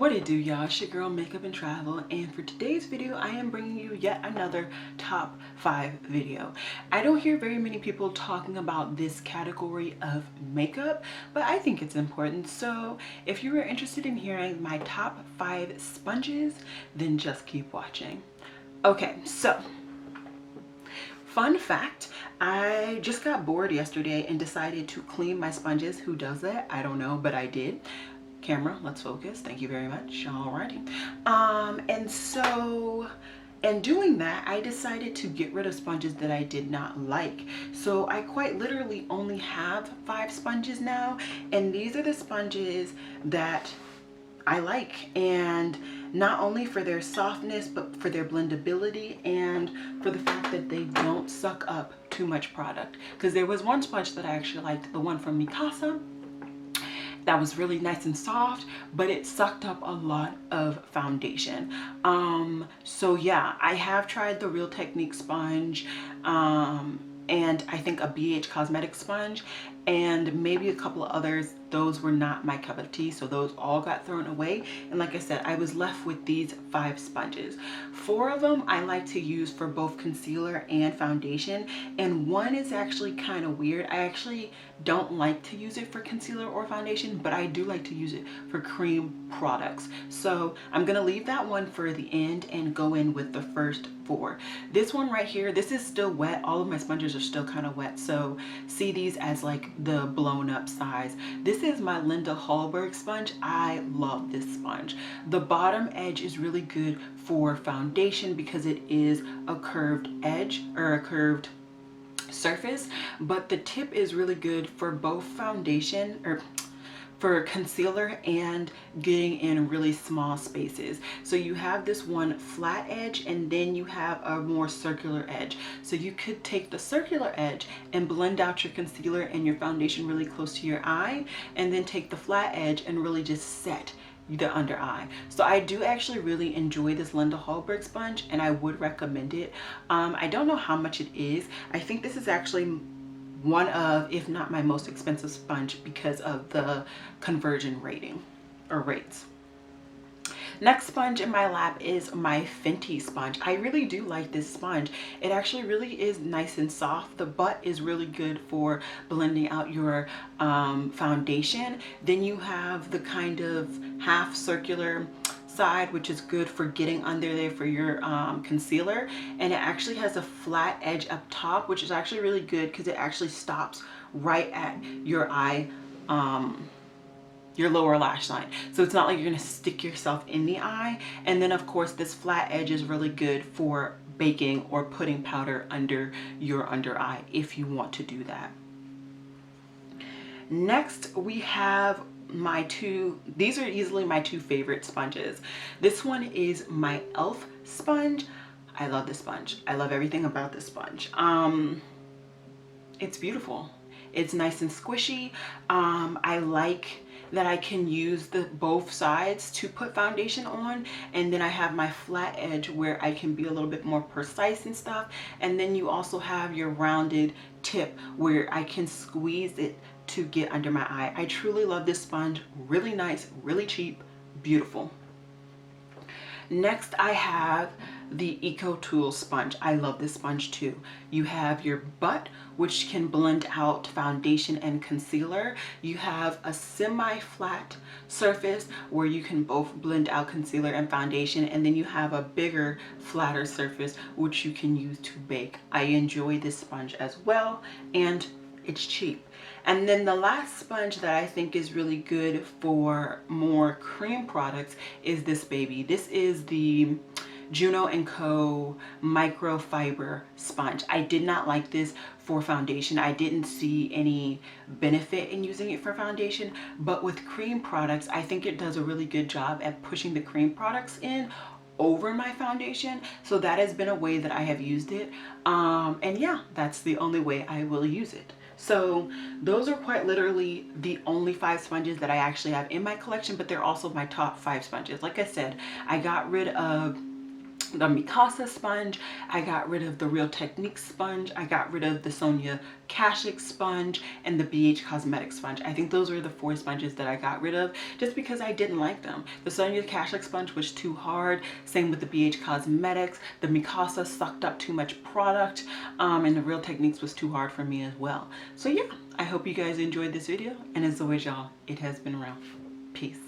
What it do, y'all? It's your girl Makeup and Travel, and for today's video I am bringing you yet another top 5 video. I don't hear very many people talking about this category of makeup, but I think it's important. So if you are interested in hearing my top 5 sponges, then just keep watching. Okay, so fun fact, I just got bored yesterday and decided to clean my sponges. Who does that? I don't know, but I did. Camera, let's focus. Thank you very much. Alrighty. And so in doing that, I decided to get rid of sponges that I did not like. So I quite literally only have 5 sponges now, and these are the sponges that I like, and not only for their softness but for their blendability and for the fact that they don't suck up too much product. Because there was one sponge that I actually liked, the one from Mikasa, that was really nice and soft, but it sucked up a lot of foundation. So yeah, I have tried the Real Technique sponge, and I think a BH Cosmetic sponge, and maybe a couple of others. Those were not my cup of tea, so those all got thrown away. And like I said, I was left with these 5 sponges. 4 of them I like to use for both concealer and foundation, and one is actually kind of weird. I actually don't like to use it for concealer or foundation, but I do like to use it for cream products. So I'm gonna leave that one for the end and go in with the first 4. This one right here, this is still wet. All of my sponges are still kind of wet, so see these as like the blown up size. This is my Hallberg sponge. I love this sponge. The bottom edge is really good for foundation because it is a curved edge or a curved surface, but the tip is really good for both foundation or for concealer and getting in really small spaces. So you have this one flat edge, and then you have a more circular edge. So you could take the circular edge and blend out your concealer and your foundation really close to your eye, and then take the flat edge and really just set the under eye. So I do actually really enjoy this Hallberg sponge, and I would recommend it. I don't know how much it is. I think this is actually one of, if not my most expensive sponge, because of the conversion rating or rates. Next sponge in my lap is my Fenty sponge. I really do like this sponge. It actually really is nice and soft. The butt is really good for blending out your foundation. Then you have the kind of half circular side, which is good for getting under there for your concealer, and it actually has a flat edge up top, which is actually really good because it actually stops right at your eye, your lower lash line, so it's not like you're gonna stick yourself in the eye. And then of course this flat edge is really good for baking or putting powder under your under eye if you want to do that. Next we have my these are easily my 2 favorite sponges. This one is my e.l.f. sponge. I love this sponge. I love everything about this sponge. It's beautiful. It's nice and squishy. I like that I can use both sides to put foundation on, and then I have my flat edge where I can be a little bit more precise and stuff, and then you also have your rounded tip where I can squeeze it to get under my eye. I truly love this sponge. Really nice, really cheap, beautiful. Next I have the Eco Tool sponge. I love this sponge too. You have your butt, which can blend out foundation and concealer. You have a semi-flat surface where you can both blend out concealer and foundation, and then you have a bigger, flatter surface which you can use to bake. I enjoy this sponge as well, and it's cheap. And then the last sponge that I think is really good for more cream products is this baby. This is the Juno Co microfiber sponge. I did not like this for foundation. I didn't see any benefit in using it for foundation, but with cream products I think it does a really good job at pushing the cream products in over my foundation. So that has been a way that I have used it, and yeah, that's the only way I will use it. So those are quite literally the only 5 sponges that I actually have in my collection, but they're also my top 5 sponges. Like I said, I got rid of the Mikasa sponge, I got rid of the Real Technique sponge, I got rid of the Sonia Kashuk sponge, and the BH Cosmetics sponge. I think those were the 4 sponges that I got rid of just because I didn't like them. The Sonia Kashuk sponge was too hard, same with the BH Cosmetics. The Mikasa sucked up too much product, and the Real Techniques was too hard for me as well. So yeah, I hope you guys enjoyed this video, and as always y'all, it has been real. Peace.